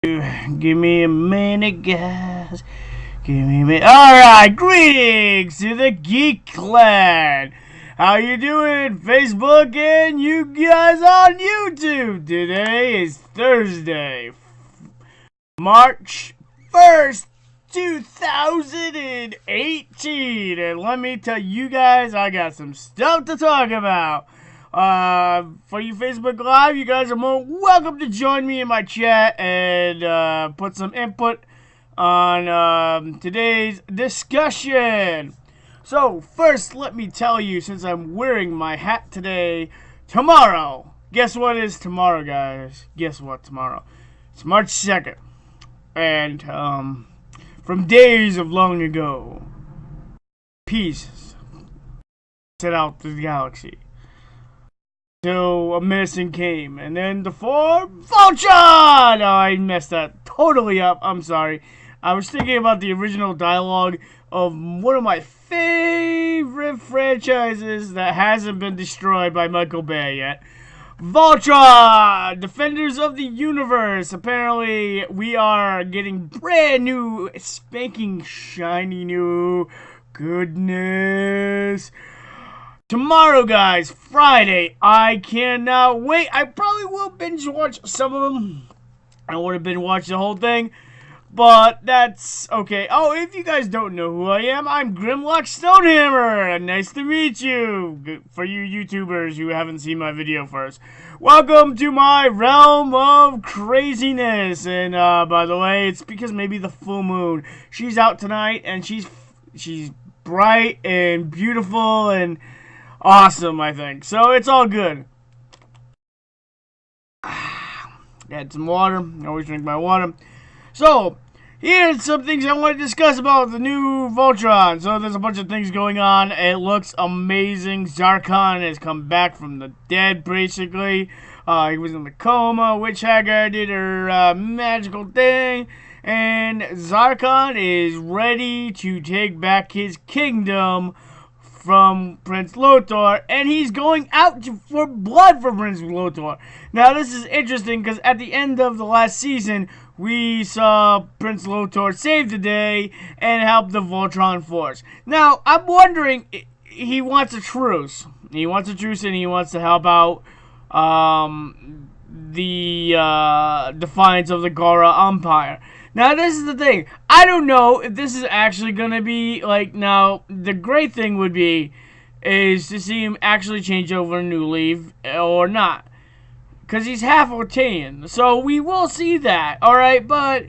Give me a minute, guys. Give me a minute. Alright, greetings to the Geek Clan. How you doing, Facebook and you guys on YouTube? Today is Thursday, March 1st, 2018. And let me tell you guys, I got some stuff to talk about. For you Facebook Live, you guys are more welcome to join me in my chat and put some input on today's discussion. So, first, let me tell you, since I'm wearing my hat today, tomorrow. Guess what is tomorrow, guys? Guess what tomorrow? It's March 2nd. And, from days of long ago, peace set out to the galaxy. So a medicine came, and then the four Voltron! Oh, I messed that totally up. I'm sorry. I was thinking about the original dialogue of one of my favorite franchises that hasn't been destroyed by Michael Bay yet. Voltron! Defenders of the Universe! Apparently, we are getting brand new, spanking, shiny new goodness. Tomorrow, guys, Friday, I cannot wait. I probably will binge watch some of them. I would have binge watched the whole thing, but that's okay. Oh, if you guys don't know who I am, I'm Grimlock Stonehammer. Nice to meet you. For you YouTubers who haven't seen my video first, welcome to my realm of craziness. And by the way, it's because maybe the full moon. She's out tonight, and she's bright and beautiful and awesome, I think. So it's all good. Add some water. I always drink my water. So, here's some things I want to discuss about the new Voltron. So there's a bunch of things going on. It looks amazing. Zarkon has come back from the dead, basically. He was in the coma. Witch Hagar did her magical thing. And Zarkon is ready to take back his kingdom from Prince Lothar, and he's going out for blood for Prince Lothar. Now, this is interesting because at the end of the last season, we saw Prince Lothar save the day and help the Voltron force. Now, I'm wondering, he wants a truce. He wants a truce, and he wants to help out the defiance of the Gora Empire. Now, this is the thing. I don't know if this is actually going to be, like, now, the great thing would be is to see him actually change over a new leaf or not. Because he's half Ortean. So, we will see that, alright? But,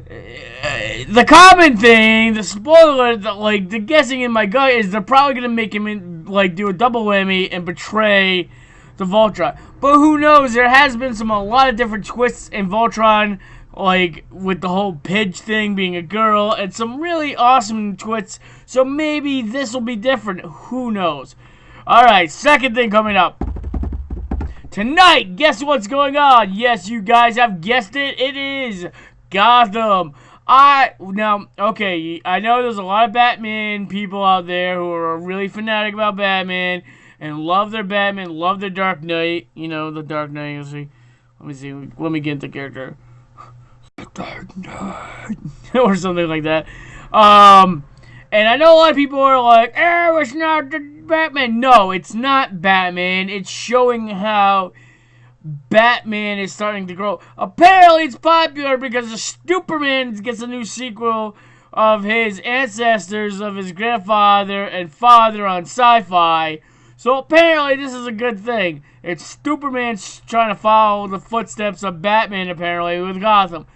the common thing, the spoiler, the guessing in my gut is they're probably going to make him, do a double whammy and betray the Voltron. But who knows? There has been a lot of different twists in Voltron, with the whole Pidge thing being a girl, and some really awesome twists, so maybe this will be different, who knows. Alright, second thing coming up. Tonight, guess what's going on? Yes, you guys have guessed it, it is Gotham. Okay, I know there's a lot of Batman people out there who are really fanatic about Batman, and love their Batman, love their Dark Knight, the Dark Knight, let me get into character. Dark Knight or something like that. And I know a lot of people are like, it's not the Batman. No, it's not Batman. It's showing how Batman is starting to grow. Apparently, it's popular because the Superman gets a new sequel of his ancestors, of his grandfather and father on Sci-Fi. So apparently, this is a good thing. It's Superman trying to follow the footsteps of Batman, apparently, with Gotham.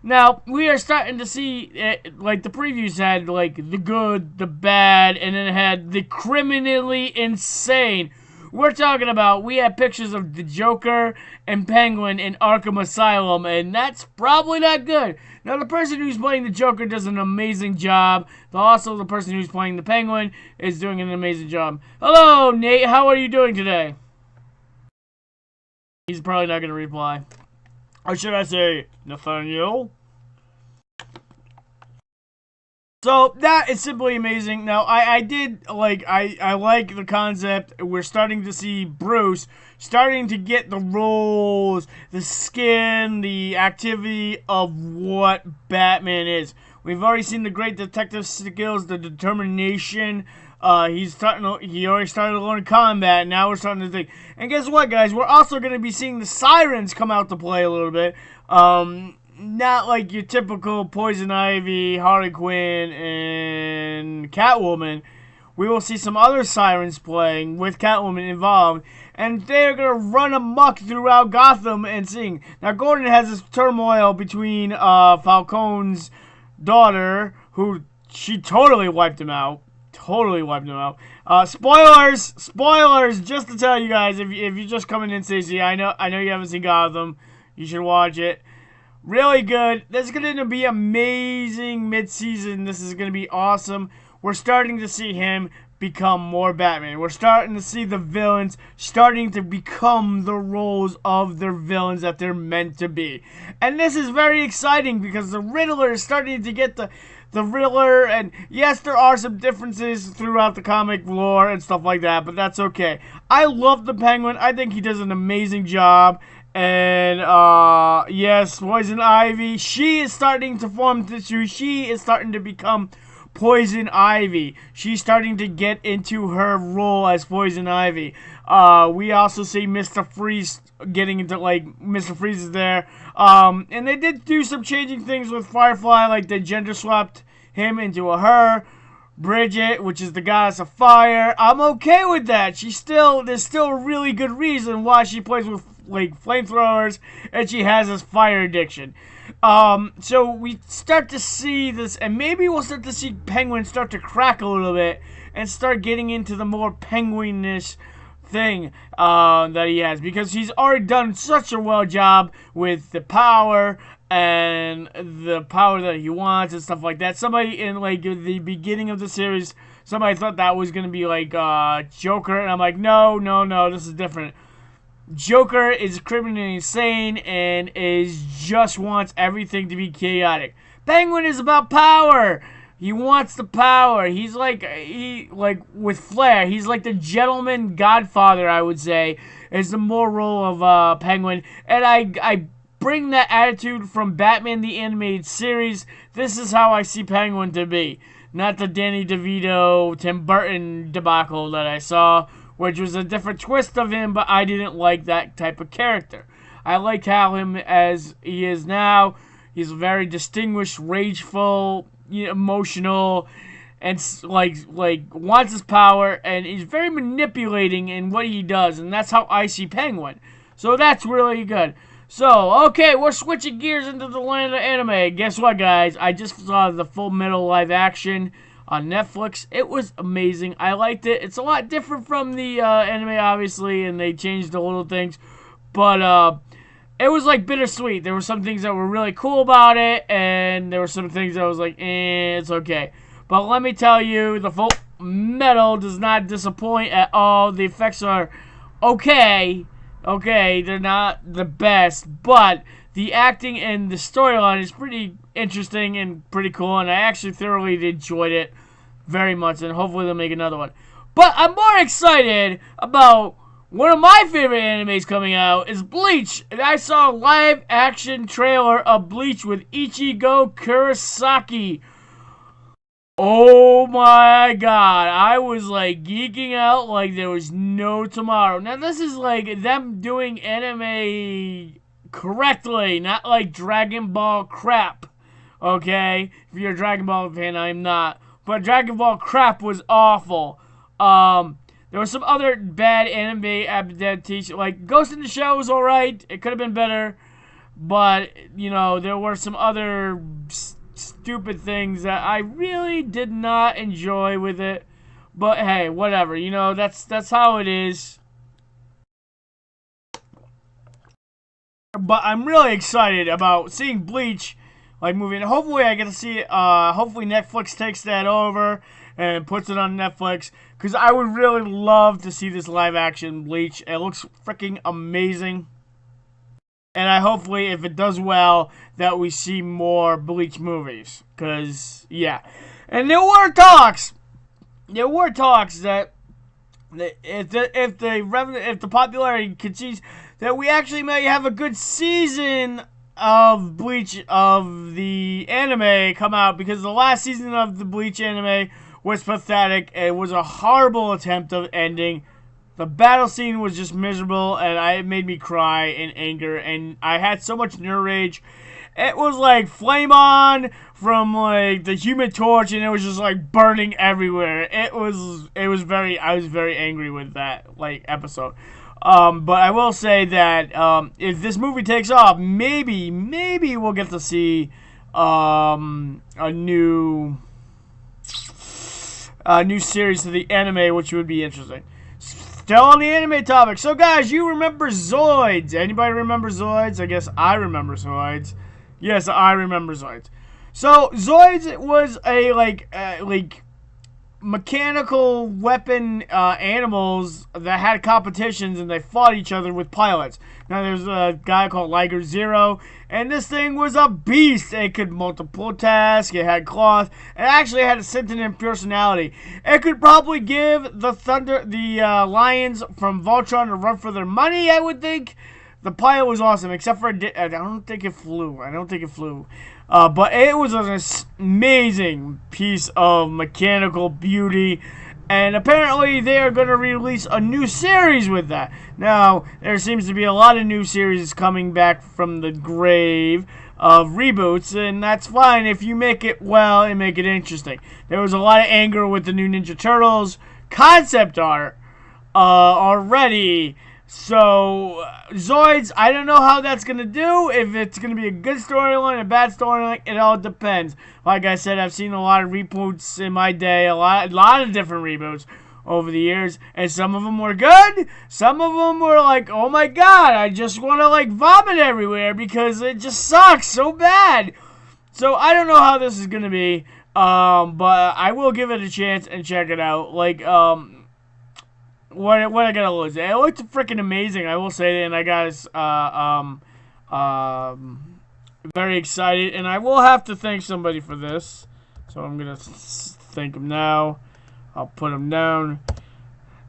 Now, we are starting to see, the previews had, the good, the bad, and then it had the criminally insane. We're talking about, we have pictures of the Joker and Penguin in Arkham Asylum, and that's probably not good. Now, the person who's playing the Joker does an amazing job. Also, the person who's playing the Penguin is doing an amazing job. Hello, Nate. How are you doing today? He's probably not going to reply. Or should I say, Nathaniel? So that is simply amazing. Now I did like I like the concept. We're starting to see Bruce starting to get the roles, the skin, the activity of what Batman is. We've already seen the great detective skills, the determination. He already started to learn combat. Now we're starting to think. And guess what, guys? We're also going to be seeing the sirens come out to play a little bit. Not like your typical Poison Ivy, Harley Quinn, and Catwoman. We will see some other sirens playing with Catwoman involved, and they're gonna run amok throughout Gotham and sing. Now, Gordon has this turmoil between Falcone's daughter, who she totally wiped him out. Totally wiped him out. Spoilers. Just to tell you guys, if you're just coming in, Stacey, I know you haven't seen Gotham. You should watch it. Really good. This is going to be amazing mid-season. This is going to be awesome. We're starting to see him become more Batman. We're starting to see the villains starting to become the roles of their villains that they're meant to be. And this is very exciting because the Riddler is starting to get the Riddler, and yes, there are some differences throughout the comic lore and stuff like that, but that's okay. I love the Penguin. I think he does an amazing job. And, yes, Poison Ivy, she is starting to form tissue. She is starting to become Poison Ivy. She's starting to get into her role as Poison Ivy. We also see Mr. Freeze getting into, like, Mr. Freeze is there. And they did do some changing things with Firefly, like they gender swapped him into a her. Bridget, which is the goddess of fire. I'm okay with that. There's still a really good reason why she plays with like flamethrowers, and she has this fire addiction. So we start to see this, and maybe we'll start to see Penguin start to crack a little bit and start getting into the more penguinish thing that he has, because he's already done such a well job with the power and the power that he wants and stuff like that. Somebody in like the beginning of the series, somebody thought that was gonna be like Joker, and I'm like, no, this is different. Joker is criminally insane and just wants everything to be chaotic. Penguin is about power. He wants the power. He's like with flair. He's like the gentleman godfather, I would say, is the more role of Penguin. And I bring that attitude from Batman the Animated Series. This is how I see Penguin to be. Not the Danny DeVito, Tim Burton debacle that I saw, which was a different twist of him, but I didn't like that type of character. I like how him as he is now. He's very distinguished, rageful, emotional, and like wants his power, and he's very manipulating in what he does, and that's how I see Penguin. So that's really good. So, okay, we're switching gears into the land of anime. Guess what, guys? I just saw the Full Metal live action on Netflix. It was amazing. I liked it. It's a lot different from the anime, obviously, and they changed the little things. But it was like bittersweet. There were some things that were really cool about it, and there were some things that was like, it's okay. But let me tell you, the Full Metal does not disappoint at all. The effects are okay. Okay, they're not the best, but the acting and the storyline is pretty interesting and pretty cool, and I actually thoroughly enjoyed it very much, and hopefully they'll make another one. But I'm more excited about one of my favorite animes coming out is Bleach, and I saw a live-action trailer of Bleach with Ichigo Kurosaki. Oh my god, I was like geeking out like there was no tomorrow. Now this is like them doing anime correctly, not like Dragon Ball crap. Okay? If you're a Dragon Ball fan, I'm not. But Dragon Ball crap was awful. There was some other bad anime adaptation, like Ghost in the Shell was alright. It could have been better. But, there were some other stupid things that I really did not enjoy with it. But hey, whatever. That's how it is. But I'm really excited about seeing Bleach moving. Hopefully I get to see it. Hopefully Netflix takes that over and puts it on Netflix, because I would really love to see this live action Bleach. It looks freaking amazing. And I hopefully, if it does well, that we see more Bleach movies. Because, yeah. And there were talks that if the popularity concedes that we actually may have a good season of Bleach of the anime come out, because the last season of the Bleach anime was pathetic. It was a horrible attempt of ending. The battle scene was just miserable, and it made me cry in anger, and I had so much nerve rage. It was like Flame On from like the Human Torch, and it was just like burning everywhere. I was very angry with that like episode. But I will say that if this movie takes off, maybe we'll get to see a new series to the anime, which would be interesting. Still on the anime topic. So, guys, you remember Zoids? Anybody remember Zoids? I guess I remember Zoids. Yes, I remember Zoids. So, Zoids was a like mechanical weapon animals that had competitions, and they fought each other with pilots. Now there's a guy called Liger Zero, and this thing was a beast. It could multiple task, it had claws, it actually had a sentient personality. It could probably give the Lions from Voltron a run for their money, I would think. The pilot was awesome, except for I don't think it flew. But it was an amazing piece of mechanical beauty, and apparently they are going to release a new series with that. Now, there seems to be a lot of new series coming back from the grave of reboots, and that's fine if you make it well and make it interesting. There was a lot of anger with the new Ninja Turtles concept art already. So, Zoids, I don't know how that's going to do. If it's going to be a good storyline, a bad storyline, it all depends. Like I said, I've seen a lot of reboots in my day, a lot of different reboots over the years, and some of them were good. Some of them were like, oh my god, I just want to like vomit everywhere because it just sucks so bad. So, I don't know how this is going to be, but I will give it a chance and check it out. Like, What I gotta lose? It looked freaking amazing, I will say, and I got very excited, and I will have to thank somebody for this, so I'm gonna thank him now. I'll put him down.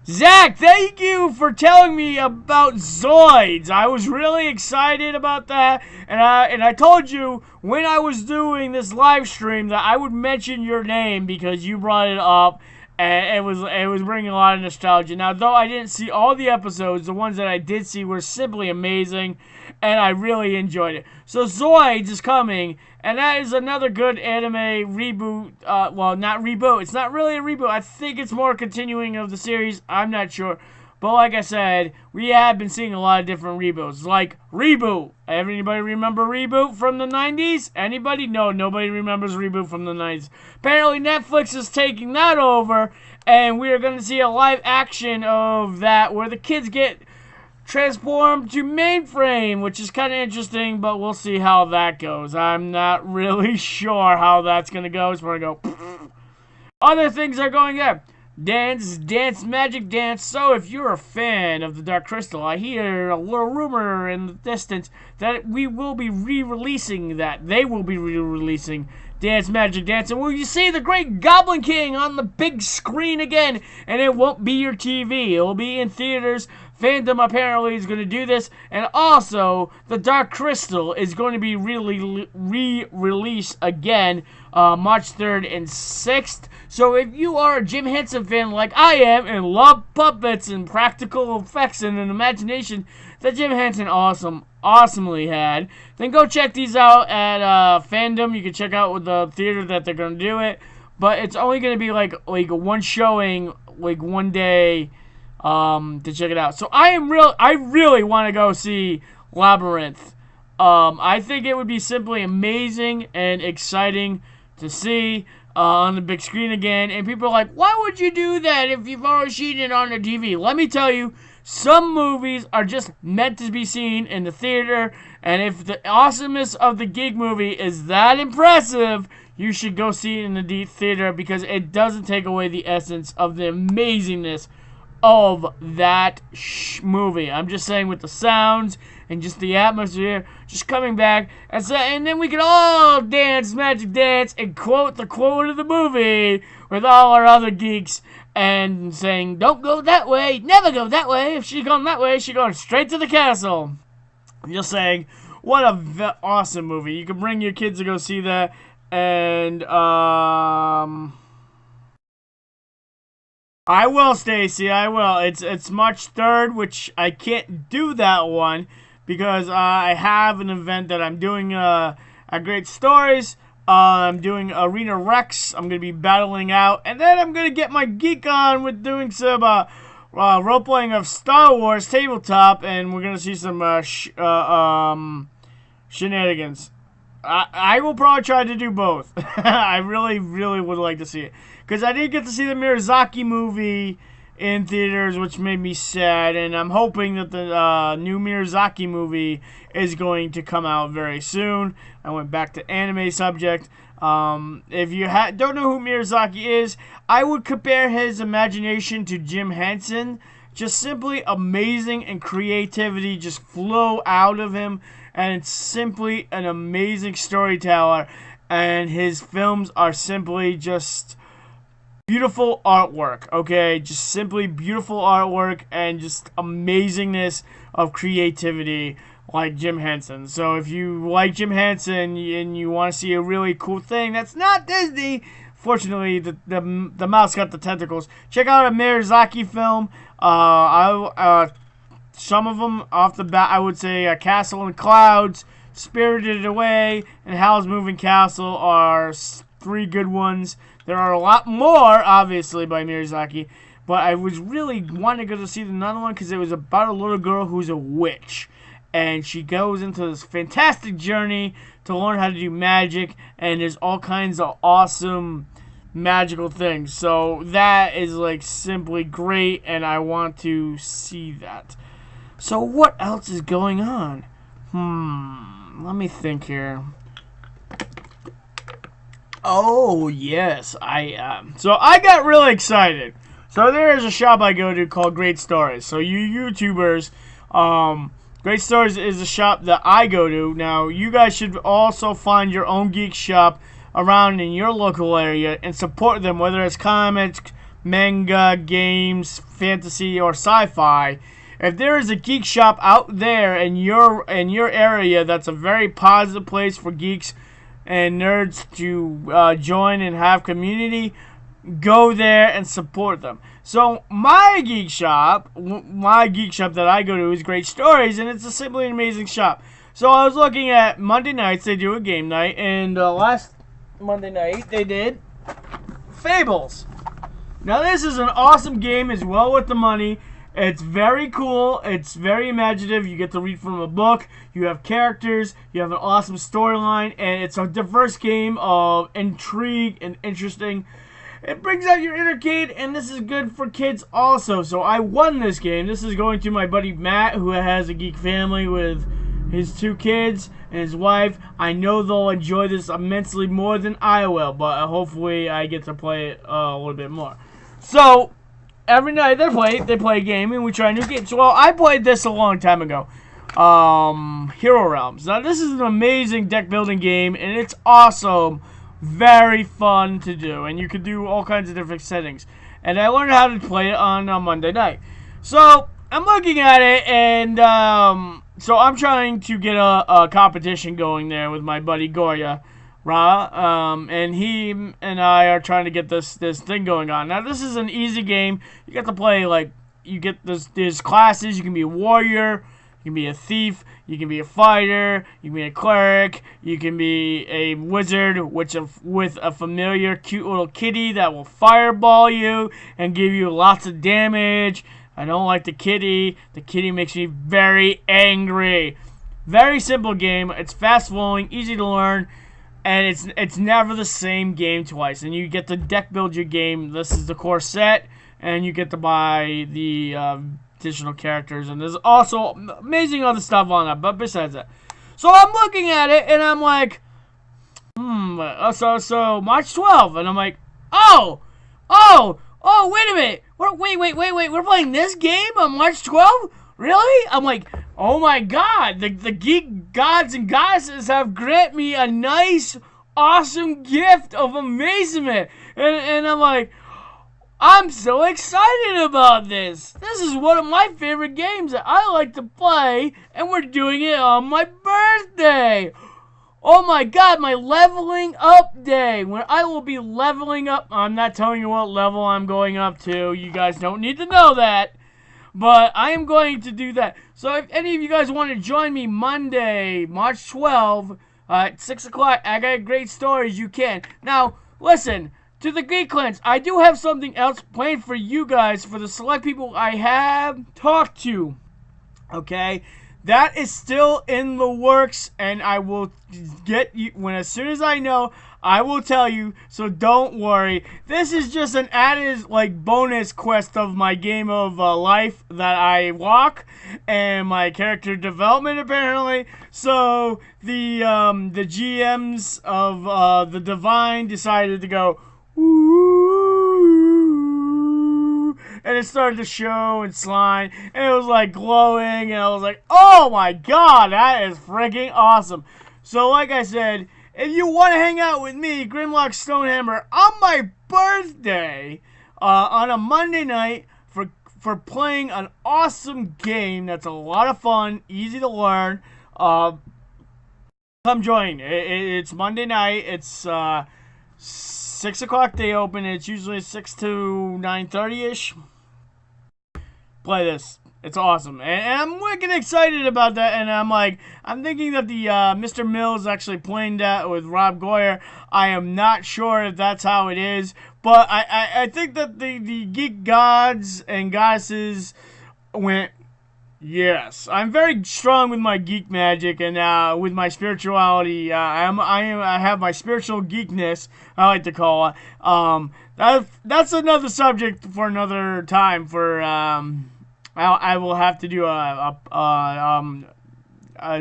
Zach, thank you for telling me about Zoids. I was really excited about that, and I told you when I was doing this live stream that I would mention your name because you brought it up. And it was bringing a lot of nostalgia. Now, though I didn't see all the episodes, the ones that I did see were simply amazing, and I really enjoyed it. So Zoids is coming, and that is another good anime reboot. Well, not reboot. It's not really a reboot. I think it's more continuing of the series. I'm not sure. But like I said, we have been seeing a lot of different reboots. Like Reboot. Anybody remember Reboot from the 90s? Anybody? No, nobody remembers Reboot from the 90s. Apparently Netflix is taking that over, and we are going to see a live action of that where the kids get transformed to mainframe, which is kind of interesting, but we'll see how that goes. I'm not really sure how that's going to go. It's going to go... Other things are going there. Dance, magic dance. So if you're a fan of the Dark Crystal, I hear a little rumor in the distance that we will be re-releasing that. They will be re-releasing Dance, Magic Dance. And will you see the Great Goblin King on the big screen again? And it won't be your TV. It will be in theaters. Fandom apparently is going to do this. And also, the Dark Crystal is going to be re-released again March 3rd and 6th. So if you are a Jim Henson fan like I am and love puppets and practical effects and an imagination that Jim Henson awesomely had, then go check these out at Fandom. You can check out with the theater that they're going to do it. But it's only going to be like one showing, like one day to check it out. So I really want to go see Labyrinth. I think it would be simply amazing and exciting to see on the big screen again. And people are like, why would you do that if you've already seen it on the TV? Let me tell you, some movies are just meant to be seen in the theater. And if the awesomeness of the Geek movie is that impressive, you should go see it in the theater because it doesn't take away the essence of the amazingness of that movie. I'm just saying with the sounds and just the atmosphere just coming back. And then we can all dance Magic Dance and quote the quote of the movie with all our other geeks and saying, don't go that way, never go that way. If she's going that way, she's going straight to the castle. I'm just saying, what a awesome movie. You can bring your kids to go see that. And, I will, Stacy. I will. It's March 3rd, which I can't do that one because I have an event that I'm doing at Great Stories. I'm doing Arena Rex. I'm gonna be battling out, and then I'm gonna get my geek on with doing some role playing of Star Wars tabletop, and we're gonna see some shenanigans. I will probably try to do both. I really, really would like to see it. Because I didn't get to see the Miyazaki movie in theaters, which made me sad. And I'm hoping that the new Miyazaki movie is going to come out very soon. I went back to anime subject. If you don't know who Miyazaki is, I would compare his imagination to Jim Henson. Just simply amazing, and creativity just flow out of him. And it's simply an amazing storyteller. And his films are simply just beautiful artwork, okay? Just simply beautiful artwork and just amazingness of creativity like Jim Henson. So if you like Jim Henson and you want to see a really cool thing that's not Disney, fortunately the mouse got the tentacles, check out a Miyazaki film. Some of them off the bat, I would say Castle in Clouds, Spirited Away, and Howl's Moving Castle are three good ones. There are a lot more, obviously, by Miyazaki, but I was really wanting to go to see another one because it was about a little girl who's a witch, and she goes into this fantastic journey to learn how to do magic, and there's all kinds of awesome magical things. So that is like simply great, and I want to see that. So what else is going on? Let me think here. Oh, yes. So I got really excited. So there is a shop I go to called Great Stories. So you YouTubers, Great Stories is a shop that I go to. Now, you guys should also find your own geek shop around in your local area and support them, whether it's comics, manga, games, fantasy, or sci-fi. If there is a geek shop out there in your area that's a very positive place for geeks and nerds to join and have community, go there and support them. So my geek shop that I go to is Great Stories, and it's a simply an amazing shop. So I was looking at Monday nights, they do a game night, and last Monday night they did Fables. Now this is an awesome game as well with the money. It's very cool. It's very imaginative. You get to read from a book. You have characters. You have an awesome storyline. And it's a diverse game of intrigue and interesting. It brings out your inner kid, and this is good for kids also. So I won this game. This is going to my buddy Matt, who has a geek family with his 2 kids and his wife. I know they'll enjoy this immensely more than I will, but hopefully I get to play it a little bit more. So every night they play a game, and we try new games. Well, I played this a long time ago. Hero Realms. Now, this is an amazing deck building game, and it's awesome. Very fun to do, and you can do all kinds of different settings. And I learned how to play it on Monday night. So, I'm looking at it, and so I'm trying to get a competition going there with my buddy Goya. And he and I are trying to get this thing going on. Now, this is an easy game. You get to play, like, you get there's classes. You can be a warrior, you can be a thief, you can be a fighter, you can be a cleric, you can be a wizard, with a familiar, cute little kitty that will fireball you and give you lots of damage. I don't like the kitty. The kitty makes me very angry. Very simple game. It's fast-flowing, easy to learn. And it's never the same game twice. And you get to deck build your game. This is the core set. And you get to buy the additional characters. And there's also amazing other stuff on that. But besides that. So I'm looking at it. And I'm like, so March 12th. And I'm like, oh, wait a minute. Wait. We're playing this game on March 12th? Really? I'm like, oh my god, the geek gods and goddesses have granted me a nice, awesome gift of amazement. And I'm like, I'm so excited about this. This is one of my favorite games that I like to play, and we're doing it on my birthday. Oh my god, my leveling up day, when I will be leveling up. I'm not telling you what level I'm going up to. You guys don't need to know that. But I am going to do that. So if any of you guys want to join me Monday, March 12th, at 6 o'clock, I got great stories, you can. Now, listen, to the Geek Clans, I do have something else planned for you guys, for the select people I have talked to. Okay? That is still in the works, and I will get you, as soon as I know, I will tell you, so don't worry. This is just an added, like, bonus quest of my game of life that I walk, and my character development, apparently. So, the GMs of the Divine decided to go, ooh, and it started to show and slime, and it was, like, glowing, and I was like, oh my god, that is freaking awesome. So, like I said, if you want to hang out with me, Grimlock Stonehammer, on my birthday, on a Monday night, for playing an awesome game that's a lot of fun, easy to learn, come join. It's Monday night. It's 6 o'clock they open. It's usually 6 to 9:30-ish. Play this. It's awesome, and I'm wicked excited about that. And I'm thinking that the Mr. Mills actually playing that with Rob Goyer. I am not sure if that's how it is, but I think that the geek gods and goddesses went. Yes, I'm very strong with my geek magic and with my spirituality. I have my spiritual geekness, I like to call it. That's another subject for another time. I will have to do a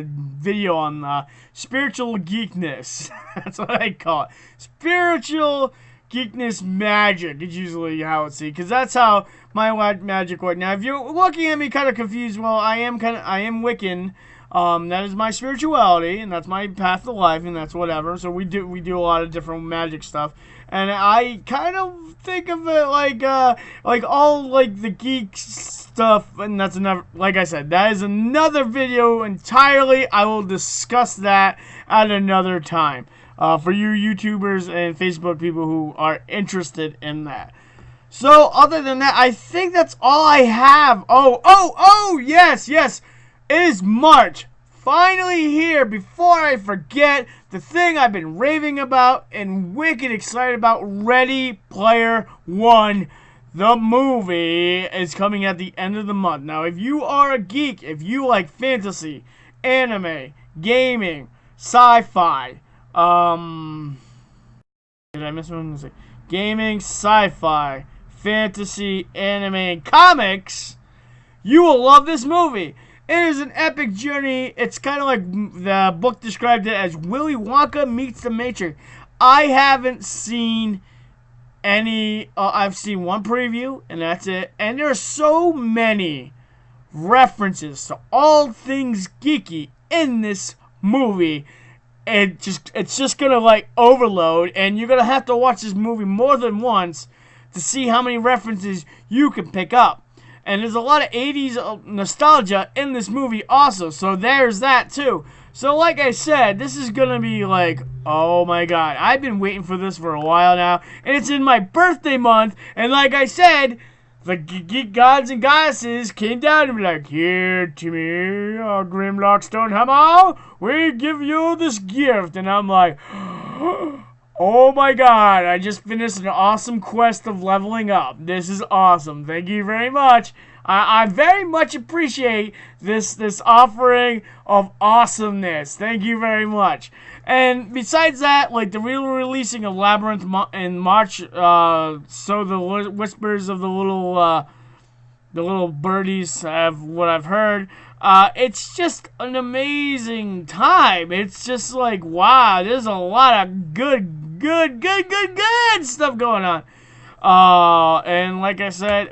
video on spiritual geekness. That's what I call it. Spiritual geekness magic is usually how it's seen, because that's how my magic works. Now, if you're looking at me kind of confused, well, I am Wiccan. That is my spirituality, and that's my path to life, and that's whatever. So we do a lot of different magic stuff, and I kind of think of it like all like the geek stuff, and that's another. Like I said, that is another video entirely. I will discuss that at another time for you YouTubers and Facebook people who are interested in that. So other than that, I think that's all I have. Oh, yes. It is March. Finally here, before I forget, the thing I've been raving about and wicked excited about, Ready Player One. The movie is coming at the end of the month. Now, if you are a geek, if you like fantasy, anime, gaming, sci-fi, did I miss one? Gaming, sci-fi, fantasy, anime, and comics, you will love this movie. It is an epic journey. It's kind of like the book described it as Willy Wonka meets the Matrix. I haven't seen any. I've seen one preview, and that's it. And there are so many references to all things geeky in this movie. It's just gonna like overload, and you're gonna have to watch this movie more than once to see how many references you can pick up. And there's a lot of 80s nostalgia in this movie also, so there's that too. So like I said, this is gonna be like, oh my god, I've been waiting for this for a while now, and it's in my birthday month, and like I said, the geek gods and goddesses came down and be like, here to me, Grimlock Stonehammer, we give you this gift, and I'm like, oh my god, I just finished an awesome quest of leveling up. This is awesome. Thank you very much. I very much appreciate this offering of awesomeness. Thank you very much. And besides that, like the real releasing of Labyrinth in March, so the whispers of the little birdies have what I've heard. It's just an amazing time. It's just like, wow, there's a lot of good stuff going on. And like I said,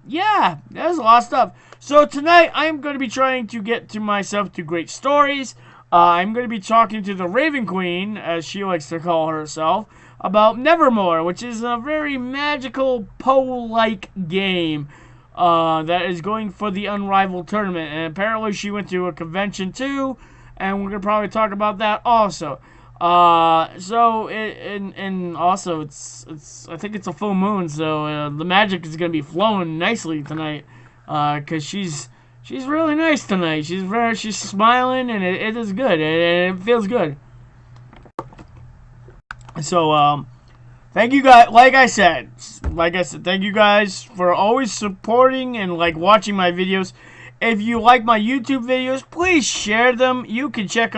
yeah, there's a lot of stuff. So tonight I'm going to be trying to get to myself to great stories. I'm going to be talking to the Raven Queen, as she likes to call herself, about Nevermore, which is a very magical Poe-like game that is going for the Unrivaled tournament. And apparently she went to a convention too, and we're going to probably talk about that also. And also it's I think it's a full moon, so the magic is going to be flowing nicely tonight. Cause she's really nice tonight. She's smiling, and it is good, and it feels good. So thank you guys. Like I said, thank you guys for always supporting and watching my videos. If you like my YouTube videos, please share them. You can check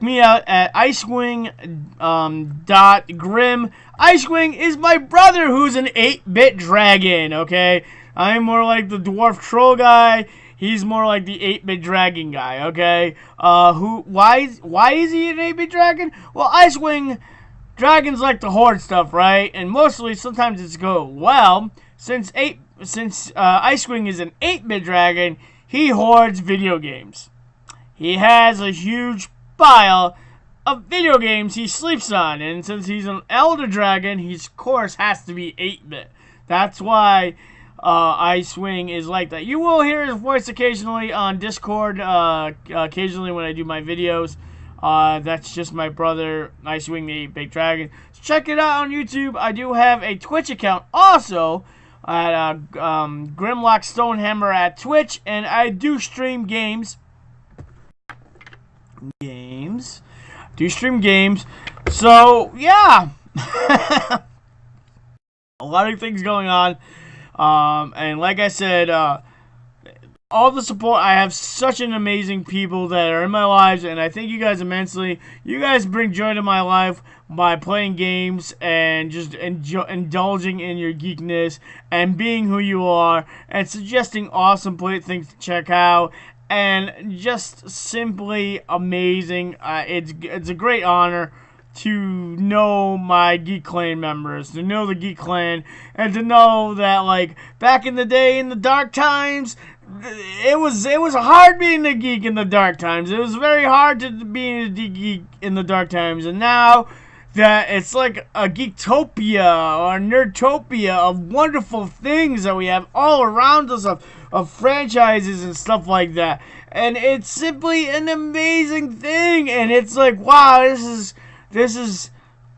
me out at icewing.grim. Icewing is my brother, who's an 8-bit dragon. Okay. I'm more like the dwarf troll guy. He's more like the 8-bit dragon guy, okay? Why is he an 8-bit dragon? Well, Icewing dragons like to hoard stuff, right? And mostly, sometimes it's go well. Since Icewing is an 8-bit dragon, he hoards video games. He has a huge pile of video games he sleeps on, and since he's an elder dragon, he of course has to be 8-bit. That's why Icewing is like that. You will hear his voice occasionally on Discord, occasionally when I do my videos. That's just my brother, Icewing the 8-Bit Dragon. So check it out on YouTube. I do have a Twitch account also at Grimlock Stonehammer at Twitch, and I do stream games. So, yeah. A lot of things going on. And like I said, all the support. I have such an amazing people that are in my lives, and I thank you guys immensely. You guys bring joy to my life by playing games and just indulging in your geekness and being who you are and suggesting awesome things to check out. And just simply amazing. It's a great honor to know my Geek Clan members, to know the Geek Clan, and to know that back in the day, in the dark times, it was hard being a geek in the dark times. It was very hard to be a geek in the dark times, and now that it's like a Geektopia or a Nerdtopia of wonderful things that we have all around us of franchises and stuff like that, and it's simply an amazing thing, and it's like, wow, this is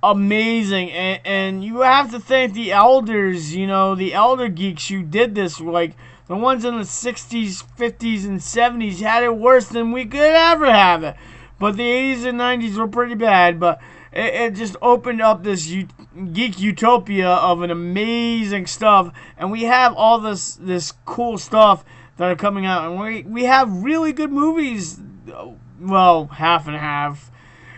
amazing, and you have to thank the elders, the elder geeks who did this. The ones in the 60s, 50s, and 70s had it worse than we could ever have it. But the 80s and 90s were pretty bad, but it just opened up this geek utopia of an amazing stuff, and we have all this cool stuff that are coming out, and we have really good movies. Well, half and half.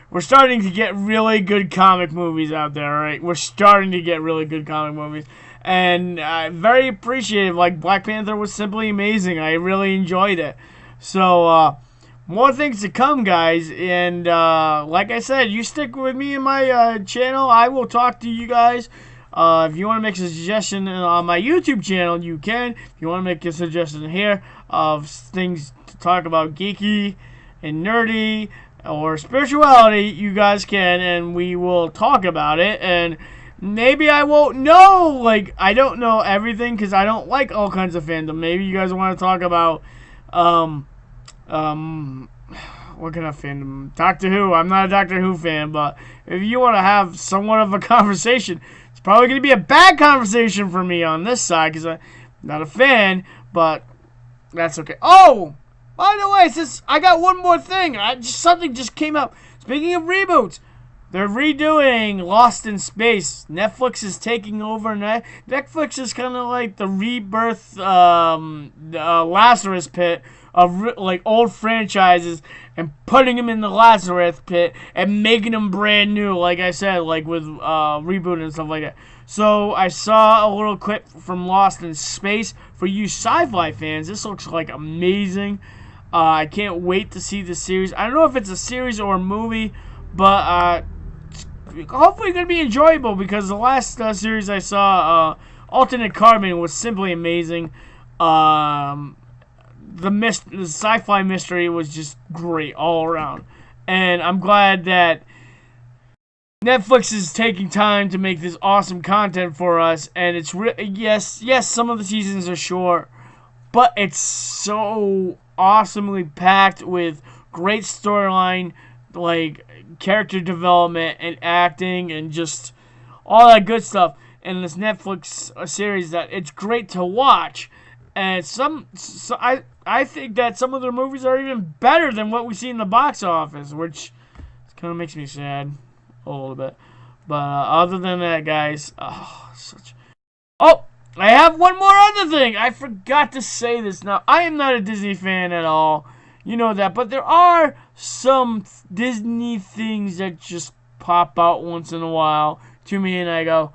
We're starting to get really good comic movies out there, right? We're starting to get really good comic movies. And very appreciative. Black Panther was simply amazing. I really enjoyed it. So, more things to come, guys. And like I said, you stick with me in my channel. I will talk to you guys. If you want to make a suggestion on my YouTube channel, you can. If you want to make a suggestion here of things to talk about geeky and nerdy or spirituality, you guys can, and we will talk about it. And maybe I won't know, I don't know everything because I don't like all kinds of fandom. Maybe you guys want to talk about what kind of fandom? Doctor Who. I'm not a Doctor Who fan, but if you want to have somewhat of a conversation, it's probably going to be a bad conversation for me on this side because I'm not a fan, but that's okay. Oh! By the way, I got one more thing. Something just came up. Speaking of reboots, they're redoing Lost in Space. Netflix is taking over. Netflix is kind of like the rebirth, Lazarus pit of old franchises and putting them in the Lazarus pit and making them brand new. Like I said, with reboot and stuff like that. So I saw a little clip from Lost in Space. For you sci-fi fans, this looks amazing. I can't wait to see the series. I don't know if it's a series or a movie, but hopefully it's going to be enjoyable because the last series I saw, Alternate Carbon, was simply amazing. the sci-fi mystery was just great all around, and I'm glad that Netflix is taking time to make this awesome content for us. And it's yes, some of the seasons are short, but it's so awesomely packed with great storyline, like character development and acting and just all that good stuff in this Netflix series that it's great to watch. And I think that some of their movies are even better than what we see in the box office, which kind of makes me sad a little bit. But other than that, guys, oh, I have one more other thing. I forgot to say this. Now, I am not a Disney fan at all. You know that. But there are some Disney things that just pop out once in a while to me, and I go,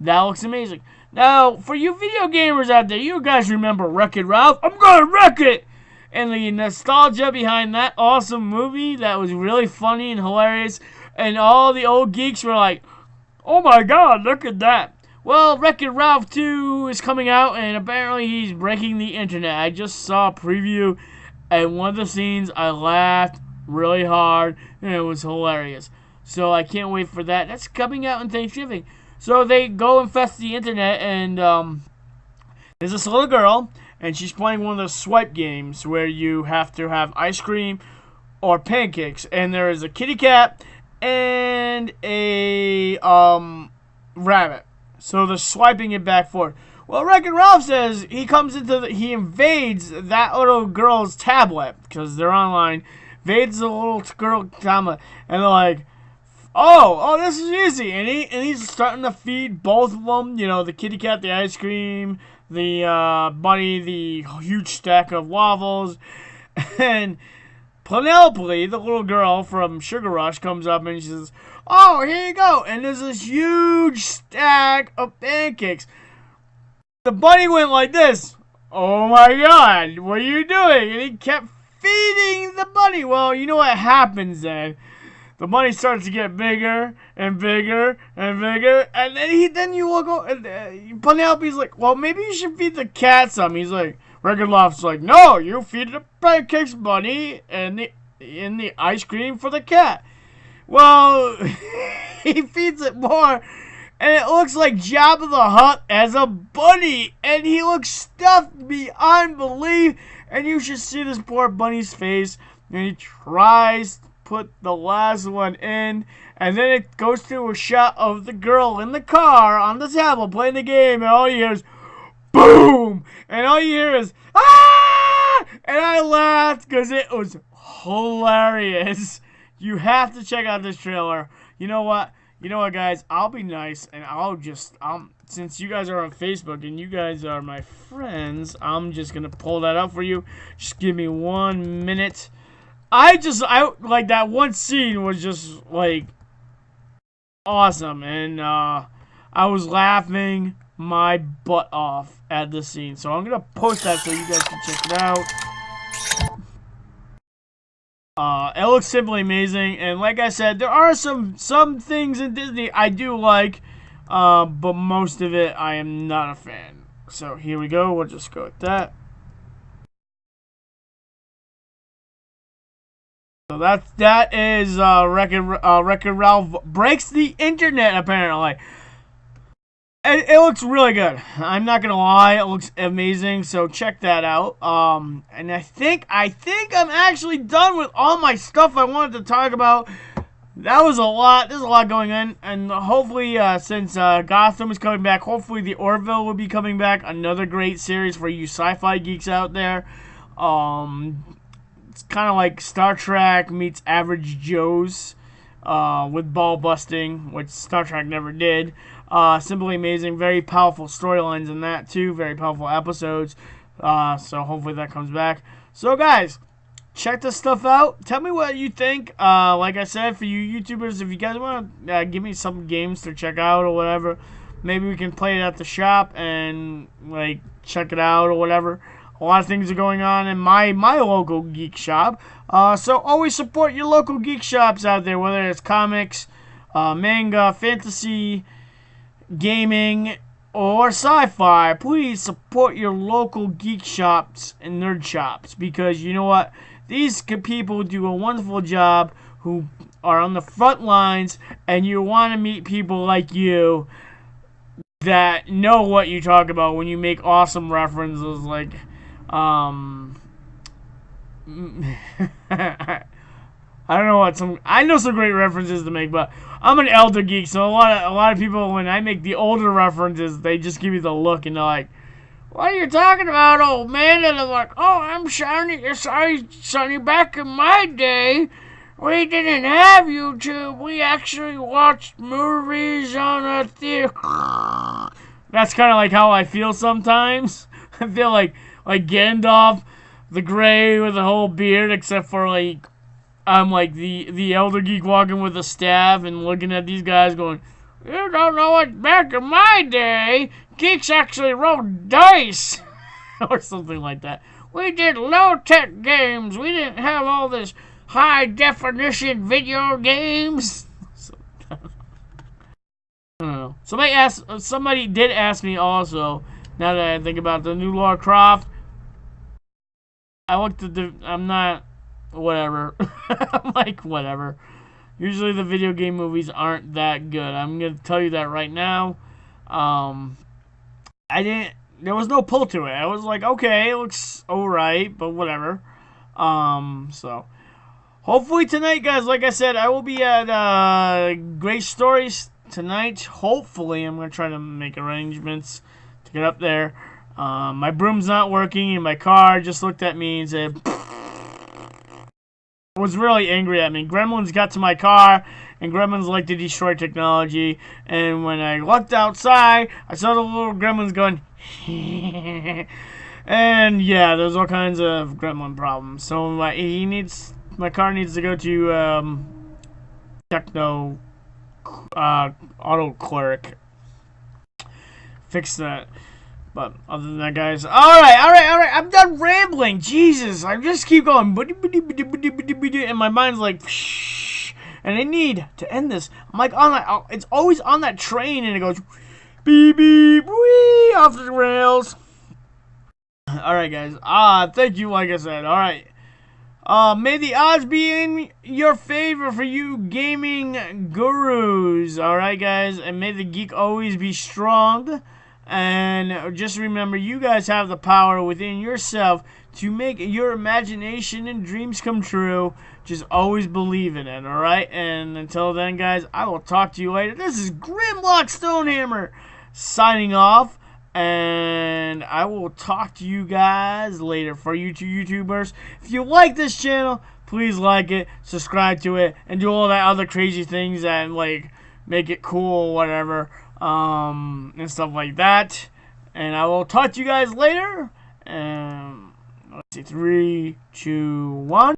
that looks amazing. Now, for you video gamers out there, you guys remember Wreck-It Ralph? I'm gonna wreck it! And the nostalgia behind that awesome movie that was really funny and hilarious. And all the old geeks were like, oh my god, look at that. Well, Wreck-It Ralph 2 is coming out, and apparently he's breaking the internet. I just saw a preview, and one of the scenes I laughed really hard, and it was hilarious. So I can't wait for that. That's coming out on Thanksgiving. So they go infest the internet, and there's this little girl, and she's playing one of those swipe games where you have to have ice cream or pancakes. And there is a kitty cat and a rabbit. So they're swiping it back forth. Well, Wreck-It Ralph says he invades that little girl's tablet because they're online. Invades the little girl tablet, and they're like, oh, this is easy. And he's starting to feed both of them. You know, the kitty cat, the ice cream, the bunny, the huge stack of waffles. And Penelope, the little girl from Sugar Rush, comes up and she says, oh, here you go. And there's this huge stack of pancakes. The bunny went like this. Oh my god, what are you doing? And he kept feeding the bunny. Well, you know what happens then? The bunny starts to get bigger and bigger and bigger, and then you look over, and Penelope's like, well, maybe you should feed the cat some. He's like, Wreck-It Ralph's like, no, you feed the pancakes, bunny, and the ice cream for the cat. Well, he feeds it more, and it looks like Jabba the Hutt as a bunny, and he looks stuffed beyond belief, and you should see this poor bunny's face, and he tries put the last one in, and then it goes to a shot of the girl in the car on the tablet playing the game, and all you hear is boom, and all you hear is ah, and I laughed because it was hilarious. You have to check out this trailer. You know what, guys, I'll be nice, and since you guys are on Facebook and you guys are my friends, I'm just gonna pull that up for you. Just give me 1 minute. I like that one scene was just like awesome, and I was laughing my butt off at the scene. So I'm gonna post that so you guys can check it out. It looks simply amazing, and like I said, there are some things in Disney I do like, but most of it I am not a fan. So here we go. We'll just go with that. So that is Wreck-It Ralph breaks the internet, apparently. It looks really good. I'm not gonna lie, it looks amazing. So check that out. And I think I'm actually done with all my stuff I wanted to talk about. That was a lot. There's a lot going on, and hopefully, since Gotham is coming back, hopefully the Orville will be coming back. Another great series for you sci-fi geeks out there. It's kind of like Star Trek meets Average Joe's with ball busting, which Star Trek never did. Simply amazing. Very powerful storylines in that, too. Very powerful episodes. So hopefully that comes back. So, guys, check this stuff out. Tell me what you think. Like I said, for you YouTubers, if you guys want to give me some games to check out or whatever, maybe we can play it at the shop and, like, check it out or whatever. A lot of things are going on in my local geek shop. So always support your local geek shops out there, whether it's comics, manga, fantasy, gaming, or sci-fi, please support your local geek shops and nerd shops, because you know what? These people do a wonderful job who are on the front lines, and you want to meet people like you that know what you talk about when you make awesome references like I don't know what I know some great references to make, but I'm an elder geek, so a lot of people, when I make the older references, they just give me the look and they're like, "What are you talking about, old man?" And I'm like, "Oh, I'm sorry, Sonny. Back in my day, we didn't have YouTube. We actually watched movies on a theater." That's kind of like how I feel sometimes. I feel like Gandalf the Grey with a whole beard, except for like I'm like the elder geek walking with a staff and looking at these guys going, "You don't know what back in my day, geeks actually rolled dice." Or something like that. "We did low-tech games. We didn't have all this high-definition video games." I don't know. Somebody did ask me also, now that I think about the new Lara Croft. I looked at I'm not... Whatever. I'm like, whatever. Usually the video game movies aren't that good. I'm going to tell you that right now. There was no pull to it. I was like, okay, it looks alright, but whatever. So hopefully tonight, guys, like I said, I will be at Great Stories tonight. Hopefully, I'm going to try to make arrangements to get up there. My broom's not working, and my car just looked at me and said... was really angry at me. Gremlins got to my car, and gremlins like to destroy technology. And when I looked outside, I saw the little gremlins going, and yeah, there's all kinds of gremlin problems. So my car needs to go to Techno Auto Clerk. Fix that. But other than that, guys, all right. I'm done rambling. Jesus, I just keep going, and my mind's like, and I need to end this. I'm like on that. It's always on that train, and it goes beep beep wee off the rails. All right, guys. Thank you. Like I said, all right. May the odds be in your favor for you gaming gurus. All right, guys, and may the geek always be strong. And just remember, you guys have the power within yourself to make your imagination and dreams come true. Just always believe in it, alright? And until then, guys, I will talk to you later. This is Grimlock Stonehammer signing off. And I will talk to you guys later. For you two YouTubers, if you like this channel, please like it, subscribe to it, and do all that other crazy things that, like, make it cool or whatever. And stuff like that. And I will talk to you guys later. Let's see, 3, 2, 1.